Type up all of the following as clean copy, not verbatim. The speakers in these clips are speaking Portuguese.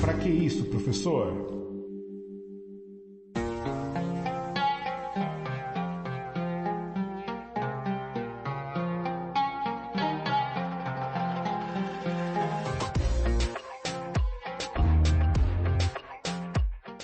Pra que isso, professor?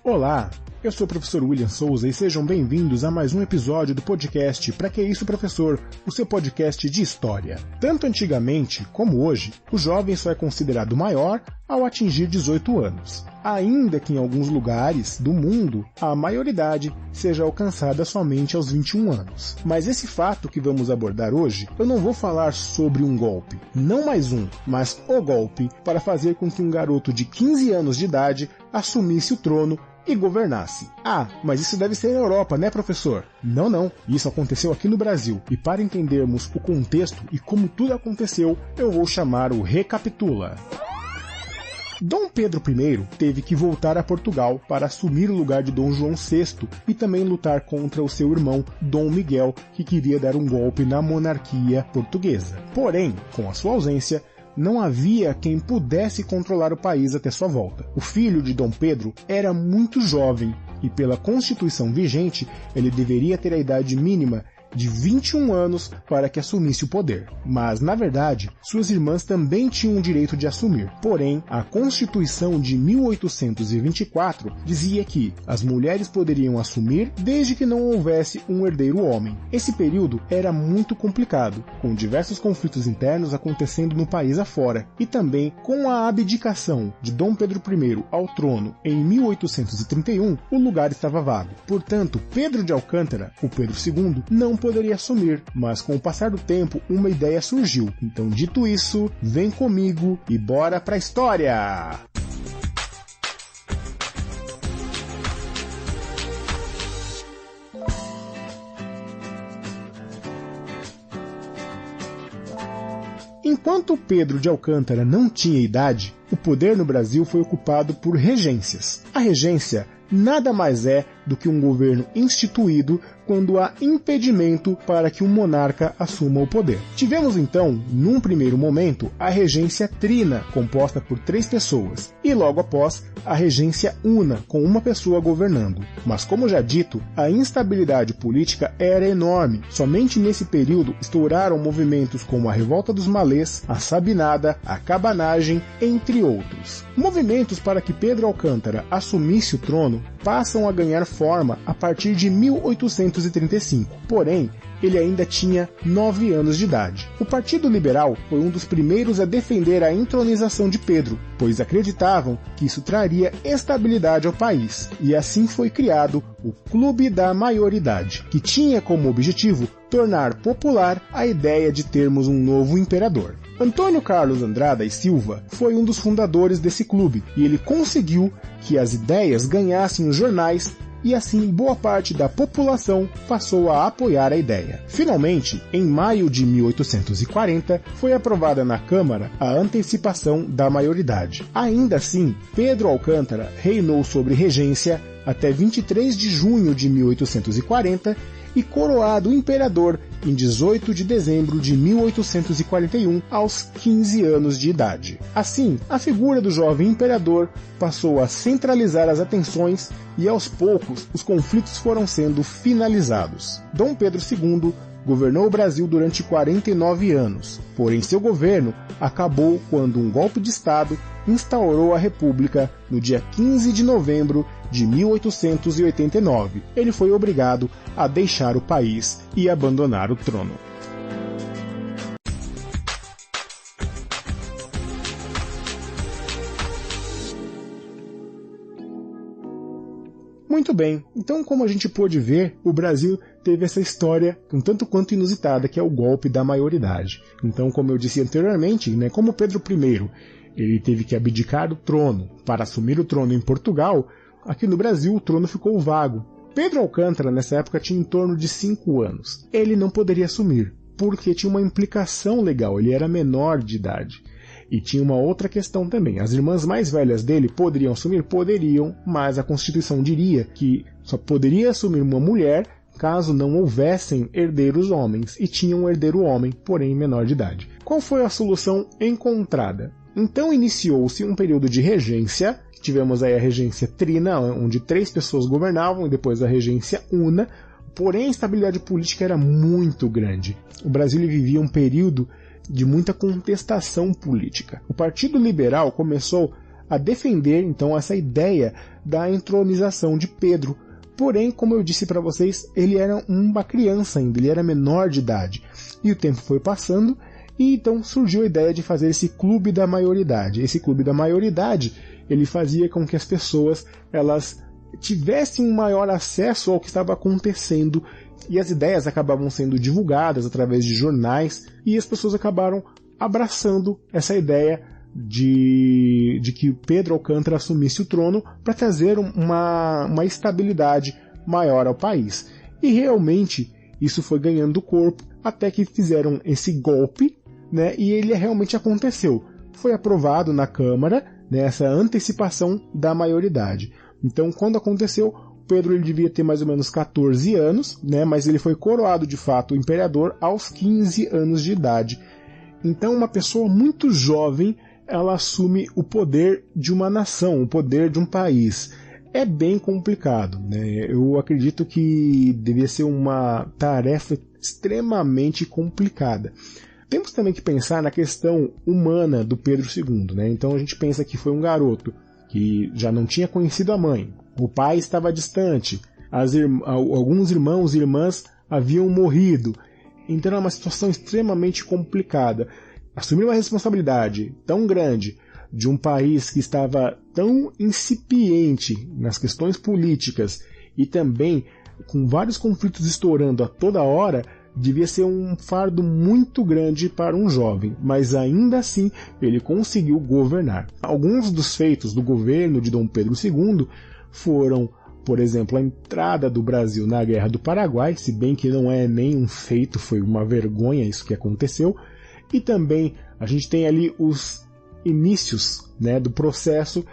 Olá, eu sou o professor William Souza e sejam bem-vindos a mais um episódio do podcast Pra Que Isso, Professor? O seu podcast de história. Tanto antigamente como hoje, o jovem só é considerado maior ao atingir 18 anos, ainda que em alguns lugares do mundo a maioridade seja alcançada somente aos 21 anos. Mas esse fato que vamos abordar hoje, eu não vou falar sobre um golpe, não mais um, mas o golpe para fazer com que um garoto de 15 anos de idade assumisse o trono e governasse. Ah, mas isso deve ser a Europa, né, professor? Não, isso aconteceu aqui no Brasil. E para entendermos o contexto e como tudo aconteceu, eu vou chamar o Recapitula. Dom Pedro I teve que voltar a Portugal para assumir o lugar de Dom João VI e também lutar contra o seu irmão Dom Miguel, que queria dar um golpe na monarquia portuguesa. Porém, com a sua ausência, não havia quem pudesse controlar o país até sua volta. O filho de Dom Pedro era muito jovem e, pela Constituição vigente, ele deveria ter a idade mínima de 21 anos para que assumisse o poder. Mas, na verdade, suas irmãs também tinham o direito de assumir. Porém, a Constituição de 1824 dizia que as mulheres poderiam assumir desde que não houvesse um herdeiro homem. Esse período era muito complicado, com diversos conflitos internos acontecendo no país afora, e também com a abdicação de Dom Pedro I ao trono em 1831, o lugar estava vago. Portanto, Pedro de Alcântara, o Pedro II, não poderia assumir, mas com o passar do tempo uma ideia surgiu. Então, dito isso, vem comigo e bora pra história! Enquanto Pedro de Alcântara não tinha idade, o poder no Brasil foi ocupado por regências. A regência nada mais é do que um governo instituído quando há impedimento para que um monarca assuma o poder. Tivemos então, num primeiro momento, a regência trina, composta por 3 pessoas, e logo após, a regência una, com uma pessoa governando. Mas como já dito, a instabilidade política era enorme. Somente nesse período estouraram movimentos como a Revolta dos Malês, a Sabinada, a Cabanagem, entre outros. Movimentos para que Pedro Alcântara assumisse o trono passam a ganhar forma a partir de 1835. Porém, ele ainda tinha 9 anos de idade. O Partido Liberal foi um dos primeiros a defender a entronização de Pedro, pois acreditavam que isso traria estabilidade ao país. E assim foi criado o Clube da Maioridade, que tinha como objetivo tornar popular a ideia de termos um novo imperador. Antônio Carlos Andrada e Silva foi um dos fundadores desse clube, e ele conseguiu que as ideias ganhassem os jornais e assim boa parte da população passou a apoiar a ideia. Finalmente, em maio de 1840, foi aprovada na Câmara a antecipação da maioridade. Ainda assim, Pedro Alcântara reinou sobre regência até 23 de junho de 1840 e coroado imperador em 18 de dezembro de 1841, aos 15 anos de idade. Assim, a figura do jovem imperador passou a centralizar as atenções e, aos poucos, os conflitos foram sendo finalizados. Dom Pedro II governou o Brasil durante 49 anos, porém seu governo acabou quando um golpe de Estado instaurou a República no dia 15 de novembro de 1889. Ele foi obrigado a deixar o país e abandonar o trono. Muito bem, então como a gente pôde ver, o Brasil teve essa história um tanto quanto inusitada, que é o golpe da maioridade. Então, como eu disse anteriormente, como Pedro I ele teve que abdicar do trono para assumir o trono em Portugal, aqui no Brasil o trono ficou vago. Pedro Alcântara nessa época tinha em torno de 5 anos. Ele não poderia assumir, porque tinha uma implicação legal, ele era menor de idade. E tinha uma outra questão também. As irmãs mais velhas dele poderiam assumir? Poderiam, mas a Constituição diria que só poderia assumir uma mulher caso não houvessem herdeiros homens, e tinha um herdeiro homem, porém menor de idade. Qual foi a solução encontrada? Então iniciou-se um período de regência, tivemos aí a regência trina, onde 3 pessoas governavam, e depois a regência una, porém a instabilidade política era muito grande. O Brasil vivia um período de muita contestação política. O Partido Liberal começou a defender, então, essa ideia da entronização de Pedro. Porém, como eu disse para vocês, ele era uma criança ainda, ele era menor de idade. E o tempo foi passando, e então surgiu a ideia de fazer esse clube da maioridade. Esse clube da maioridade, ele fazia com que as pessoas elas tivessem um maior acesso ao que estava acontecendo, e as ideias acabavam sendo divulgadas através de jornais, e as pessoas acabaram abraçando essa ideia de que Pedro Alcântara assumisse o trono para trazer uma estabilidade maior ao país. E realmente isso foi ganhando corpo, até que fizeram esse golpe, né, e ele realmente aconteceu. Foi aprovado na Câmara, né, essa antecipação da maioridade. Então, quando aconteceu, Pedro ele devia ter mais ou menos 14 anos, né, mas ele foi coroado de fato imperador aos 15 anos de idade. Então, uma pessoa muito jovem, ela assume o poder de uma nação, o poder de um país. É bem complicado, né? Eu acredito que devia ser uma tarefa extremamente complicada. Temos também que pensar na questão humana do Pedro II, né? Então a gente pensa que foi um garoto que já não tinha conhecido a mãe, o pai estava distante, alguns irmãos e irmãs haviam morrido, então era uma situação extremamente complicada. Assumir uma responsabilidade tão grande de um país que estava tão incipiente nas questões políticas e também com vários conflitos estourando a toda hora, devia ser um fardo muito grande para um jovem, mas ainda assim ele conseguiu governar. Alguns dos feitos do governo de Dom Pedro II foram, por exemplo, a entrada do Brasil na Guerra do Paraguai, se bem que não é nem um feito, foi uma vergonha isso que aconteceu. E também a gente tem ali os inícios, né, do processo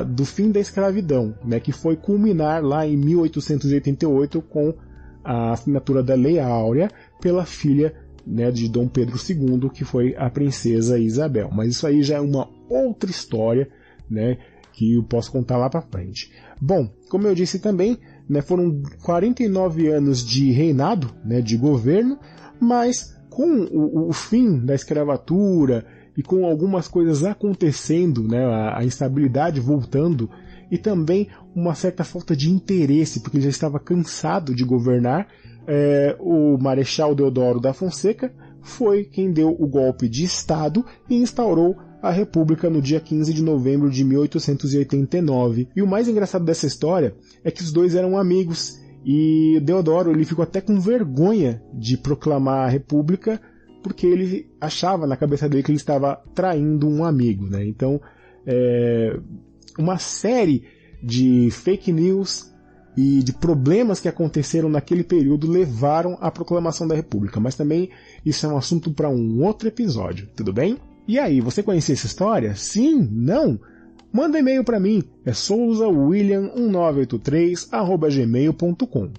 do fim da escravidão, né, que foi culminar lá em 1888 com a assinatura da Lei Áurea pela filha, né, de Dom Pedro II, que foi a princesa Isabel. Mas isso aí já é uma outra história, né, que eu posso contar lá para frente. Bom, como eu disse também, né, foram 49 anos de reinado, né, de governo, mas com o fim da escravatura e com algumas coisas acontecendo, né, a instabilidade voltando, e também uma certa falta de interesse, porque ele já estava cansado de governar, o Marechal Deodoro da Fonseca foi quem deu o golpe de Estado e instaurou a República no dia 15 de novembro de 1889. E o mais engraçado dessa história é que os dois eram amigos, e Deodoro ele ficou até com vergonha de proclamar a República, porque ele achava na cabeça dele que ele estava traindo um amigo, né? Então, uma série de fake news e de problemas que aconteceram naquele período levaram à proclamação da República. Mas também isso é um assunto para um outro episódio, tudo bem? E aí, você conhecia essa história? Sim? Não? Manda e-mail para mim, é souzawilliam1983@gmail.com.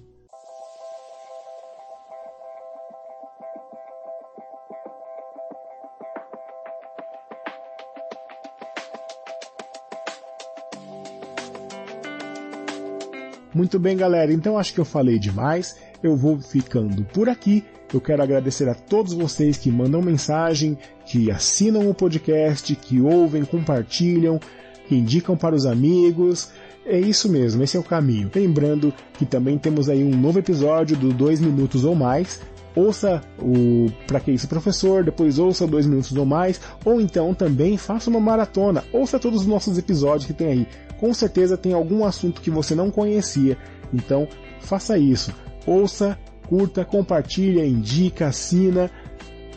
Muito bem, galera, então acho que eu falei demais, eu vou ficando por aqui. Eu quero agradecer a todos vocês que mandam mensagem, que assinam o podcast, que ouvem, compartilham, que indicam para os amigos. É isso mesmo, esse é o caminho. Lembrando que também temos aí um novo episódio do 2 minutos ou mais. Ouça o Pra Que Isso Professor, depois ouça 2 minutos ou mais, ou então também faça uma maratona, ouça todos os nossos episódios que tem aí. Com certeza tem algum assunto que você não conhecia, então faça isso. Ouça, curta, compartilha, indica, assina,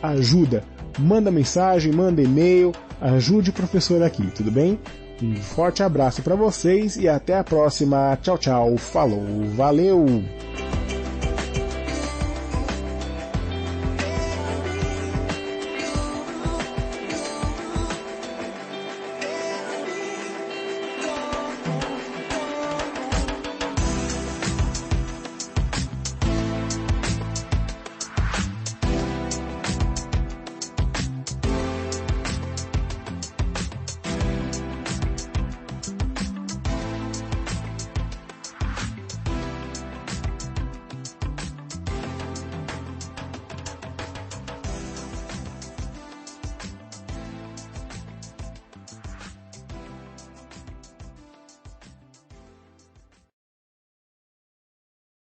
ajuda. Manda mensagem, manda e-mail, ajude o professor aqui, tudo bem? Um forte abraço para vocês e até a próxima. Tchau, tchau. Falou, valeu!